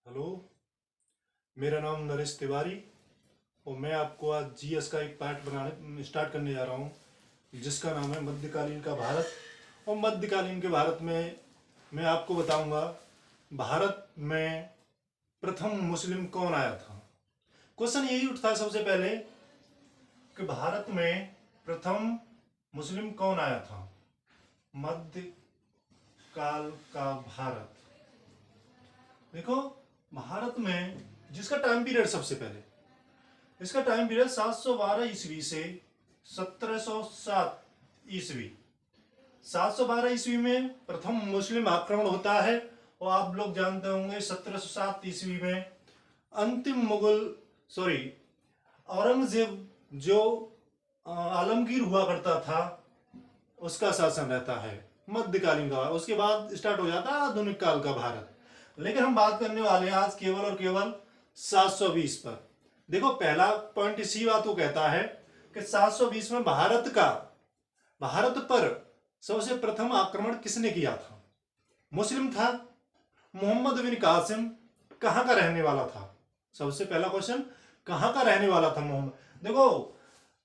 Hello, मेरा नाम नरेश तिवारी और मैं आपको आज जीएस का एक पार्ट बनाने स्टार्ट करने जा रहा हूँ जिसका नाम है मध्यकालीन का भारत। और मध्यकालीन के भारत में मैं आपको बताऊंगा भारत में प्रथम मुस्लिम कौन आया था। क्वेश्चन यही उठता है सबसे पहले कि भारत में प्रथम मुस्लिम कौन आया था। मध्यकाल का भारत, देखो भारत में जिसका टाइम पीरियड सबसे पहले, इसका टाइम पीरियड 712 ईस्वी से 1707 ईस्वी। 712 ईस्वी में प्रथम मुस्लिम आक्रमण होता है और आप लोग जानते होंगे 1707 ईस्वी में अंतिम औरंगजेब जो आलमगीर हुआ करता था उसका शासन रहता है मध्यकालीन का। उसके बाद स्टार्ट हो जाता है आधुनिक काल का भारत। लेकिन हम बात करने वाले हैं आज केवल और केवल 720 पर। देखो पहला पॉइंट इसी बात को कहता है कि 720 में भारत पर सबसे प्रथम आक्रमण किसने किया था। मुस्लिम था। मोहम्मद बिन कासिम कहां का रहने वाला था। सबसे पहला क्वेश्चन, कहां का रहने वाला था मोहम्मद। देखो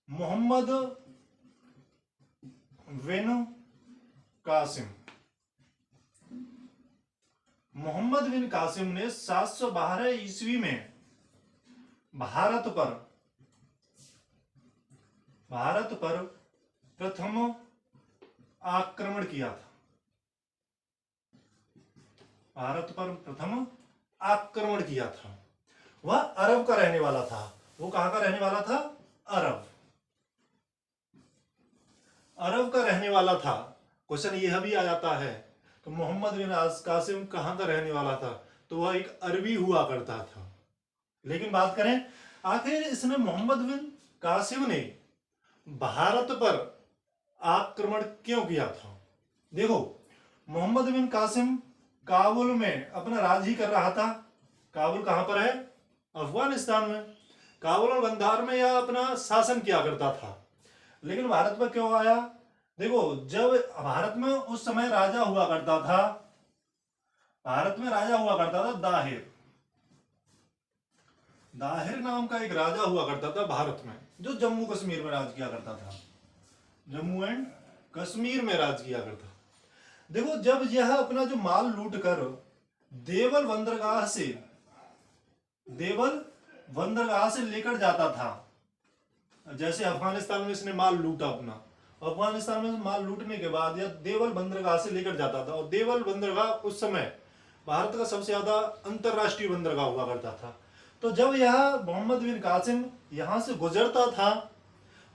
मोहम्मद बिन कासिम, मोहम्मद बिन कासिम ने 712 ईस्वी में भारत पर प्रथम आक्रमण किया था। भारत पर प्रथम आक्रमण किया था। वह अरब का रहने वाला था। वो कहां का रहने वाला था? अरब का रहने वाला था। क्वेश्चन यह भी आ जाता है तो मोहम्मद बिन कासिम कहां का रहने वाला था, तो वह एक अरबी हुआ करता था। लेकिन बात करें आखिर इसने मोहम्मद बिन कासिम ने भारत पर आक्रमण क्यों किया था। देखो मोहम्मद बिन कासिम काबुल में अपना राज ही कर रहा था। काबुल कहां पर है? अफगानिस्तान में। काबुल और गंधार में यह अपना शासन किया करता था। लेकिन भारत पर क्यों आया? देखो जब भारत में उस समय राजा हुआ करता था, दाहिर नाम का एक राजा हुआ करता था भारत में, जो जम्मू कश्मीर में राज किया करता था। जम्मू एंड कश्मीर में राज किया करता। देखो जब यह अपना जो माल लूट कर देवल बंदरगाह से लेकर जाता था, जैसे अफगानिस्तान में इसने माल लूटा अपना, अफगानिस्तान में माल लूटने के बाद यह देवल बंदरगाह से लेकर जाता था। और देवल बंदरगाह उस समय भारत का सबसे ज्यादा अंतरराष्ट्रीय बंदरगाह हुआ करता था। तो जब यह मोहम्मद बिन कासिम यहां से गुजरता था,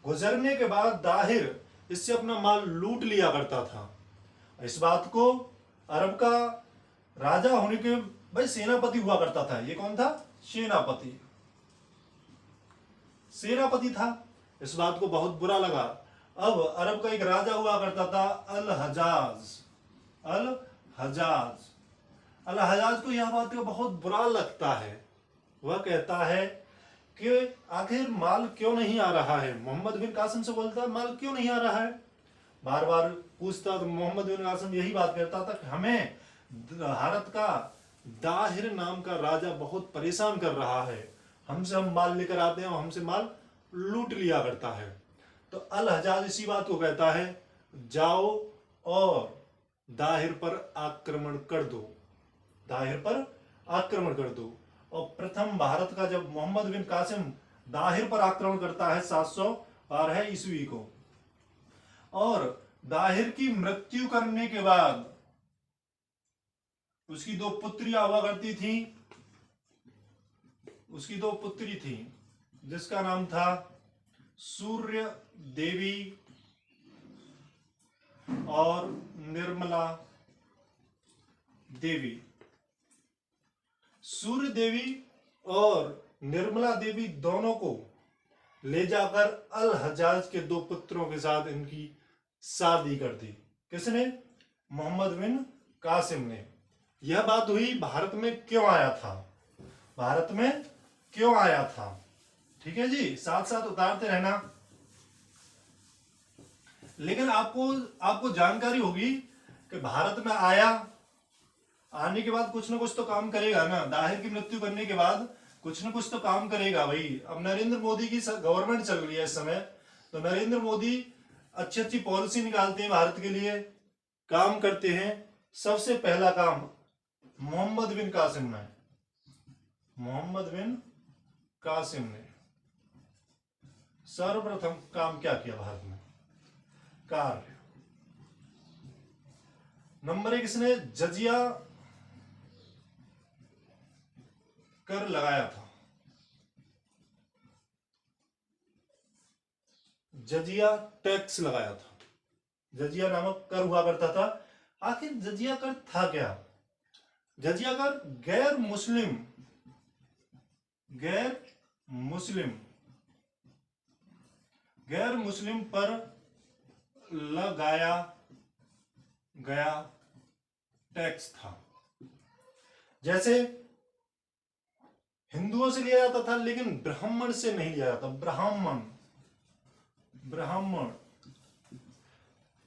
गुजरने के बाद दाहिर इससे अपना माल लूट लिया करता था। इस बात को अरब का राजा होने के भाई सेनापति हुआ करता था। ये कौन था? सेनापति था। इस बात को बहुत बुरा लगा। अब अरब का एक राजा हुआ करता था अल हजाज को यह बात का बहुत बुरा लगता है। वह कहता है कि आखिर माल क्यों नहीं आ रहा है। मोहम्मद बिन कासिम से बोलता है माल क्यों नहीं आ रहा है, बार बार पूछता। तो मोहम्मद बिन कासिम यही बात कहता था कि हमें भारत का दाहिर नाम का राजा बहुत परेशान कर रहा है। हमसे हम माल लेकर आते हैं और हमसे माल लूट लिया करता है। तो अल हजाज इसी बात को कहता है, जाओ और दाहिर पर आक्रमण कर दो। और प्रथम भारत का जब मोहम्मद बिन कासिम दाहिर पर आक्रमण करता है 712 ईस्वी को, और दाहिर की मृत्यु करने के बाद उसकी दो पुत्री थी जिसका नाम था सूर्य देवी और निर्मला देवी। सूर्य देवी और निर्मला देवी दोनों को ले जाकर अल हजाज के दो पुत्रों के साथ इनकी शादी कर दी। किसने? मोहम्मद बिन कासिम ने। यह बात हुई भारत में क्यों आया था। ठीक है जी, साथ साथ उतारते रहना। लेकिन आपको जानकारी होगी कि भारत में आया आने के बाद कुछ ना कुछ तो काम करेगा ना, दाहिर की मृत्यु करने के बाद कुछ ना कुछ तो काम करेगा भाई। अब नरेंद्र मोदी की गवर्नमेंट चल रही है इस समय, तो नरेंद्र मोदी अच्छी अच्छी पॉलिसी निकालते हैं भारत के लिए, काम करते हैं। सबसे पहला काम मोहम्मद बिन कासिम ने, मोहम्मद बिन कासिम ने सर्वप्रथम काम क्या किया भारत में, कार्य। नंबर 1, इसने जजिया कर लगाया था। जजिया टैक्स लगाया था, जजिया नामक कर हुआ करता था। आखिर जजिया कर था क्या? जजिया कर गैर मुस्लिम पर लगाया गया टैक्स था। जैसे हिंदुओं से लिया जाता था, लेकिन ब्राह्मण से नहीं लिया जाता। ब्राह्मण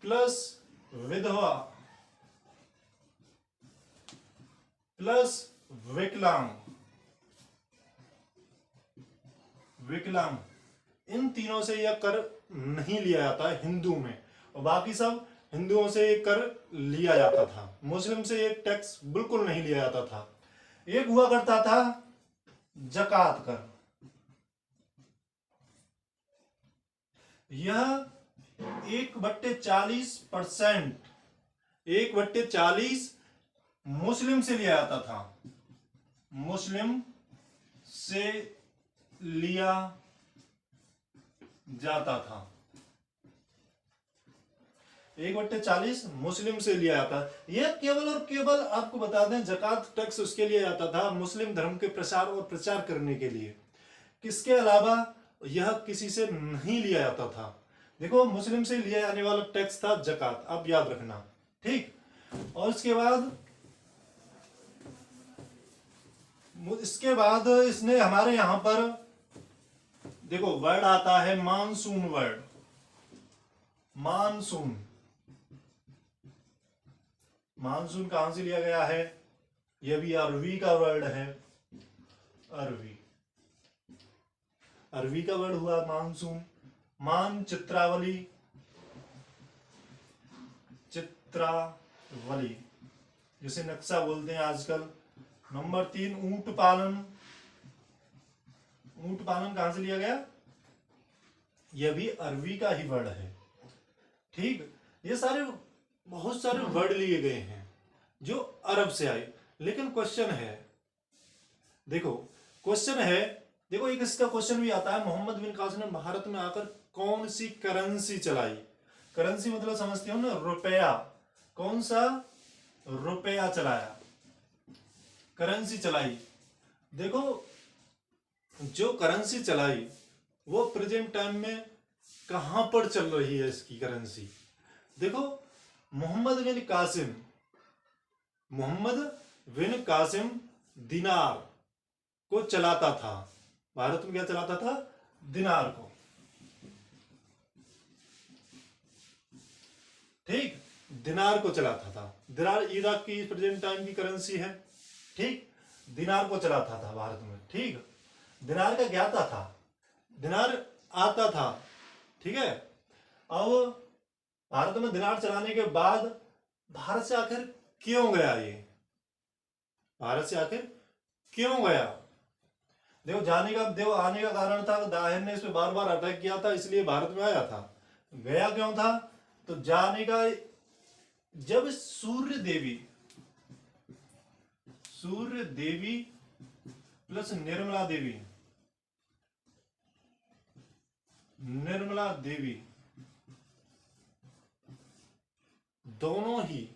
प्लस विधवा प्लस विकलांग, इन तीनों से यह कर नहीं लिया जाता है हिंदू में, और बाकी सब हिंदुओं से ये कर लिया जाता था। मुस्लिम से ये टैक्स बिल्कुल नहीं लिया जाता था। एक हुआ करता था जकात कर, यह 1/40%, 1/40 मुस्लिम से लिया जाता था, मुस्लिम से लिया जाता था। 1/40 मुस्लिम से लिया जाता। यह केवल और केवल आपको बता दें, जकात टैक्स उसके लिए जाता था मुस्लिम धर्म के प्रसार और प्रचार करने के लिए। किसके अलावा यह किसी से नहीं लिया जाता था। देखो, मुस्लिम से लिया जाने वाला टैक्स था जकात, आप याद रखना, ठीक। और इसके बाद इसने हमारे यहां पर देखो वर्ड आता है मानसून वर्ड, मानसून कहां से लिया गया है? यह भी अरबी का वर्ड है, अरबी का वर्ड हुआ मानसून। चित्रावली जिसे नक्शा बोलते हैं आजकल। नंबर 3, ऊंट पालन कहां से लिया गया? यह भी अरबी का ही वर्ड है, ठीक। ये बहुत सारे वर्ड लिए गए हैं जो अरब से आए। लेकिन क्वेश्चन है, देखो एक इसका क्वेश्चन भी आता है, मोहम्मद बिन कासिम ने भारत में आकर कौन सी करेंसी चलाई? करेंसी मतलब समझते हो ना, रुपया। कौन सा रुपया चलाया, करेंसी चलाई? देखो, जो करेंसी चलाई वो प्रेजेंट टाइम में कहां पर चल रही है इसकी करेंसी? देखो, मोहम्मद बिन कासिम दिनार को चलाता था। भारत में क्या चलाता था? दिनार को, ठीक, दिनार को चलाता था। दिनार इराक की प्रेजेंट टाइम की करेंसी है, ठीक। दिनार को चलाता था भारत में, ठीक। दिनार का क्या था? दिनार आता था, ठीक है। अब भारत में दिनार चलाने के बाद भारत से आखिर क्यों गया ये? भारत से आखिर क्यों गया? देखो, आने का कारण था दाहिर ने इस पे बार बार अटैक किया था, इसलिए भारत में आया था। गया क्यों था? तो जाने का, जब सूर्य देवी प्लस निर्मला देवी दोनों ही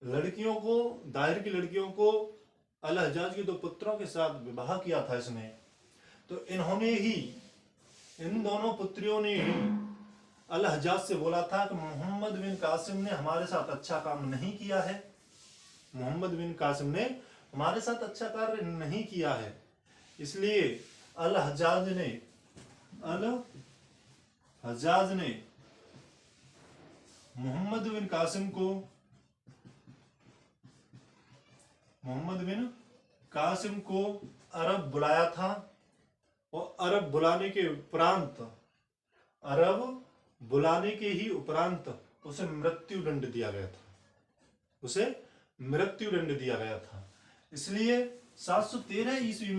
लड़कियों को, दाहिर की लड़कियों को अल हज्जाज के 2 पुत्रों के साथ विवाह किया था इसने। तो इन दोनों पुत्रियों ने ही अल हज्जाज से बोला था कि मोहम्मद बिन कासिम ने हमारे साथ अच्छा काम नहीं किया है, मोहम्मद बिन कासिम ने हमारे साथ अच्छा कार्य नहीं किया है, इसलिए अल हज्जाज ने मोहम्मद बिन कासिम को मोहम्मद बिन कासिम को अरब बुलाया था और अरब बुलाने के उपरांत उसे मृत्यु दंड दिया गया था। इसलिए 713 ईस्वी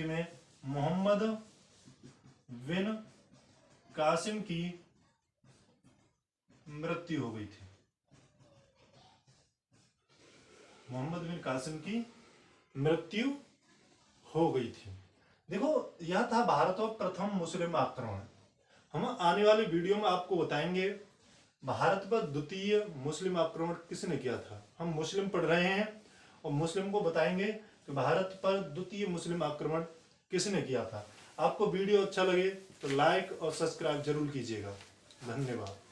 में मोहम्मद बिन कासिम की मृत्यु हो गई थी। देखो, यह था भारत पर प्रथम मुस्लिम आक्रमण। हम आने वाले वीडियो में आपको बताएंगे भारत पर द्वितीय मुस्लिम आक्रमण किसने किया था। हम मुस्लिम पढ़ रहे हैं और मुस्लिम को बताएंगे कि भारत पर द्वितीय मुस्लिम आक्रमण किसने किया था। आपको वीडियो अच्छा लगे तो लाइक और सब्सक्राइब जरूर कीजिएगा। धन्यवाद।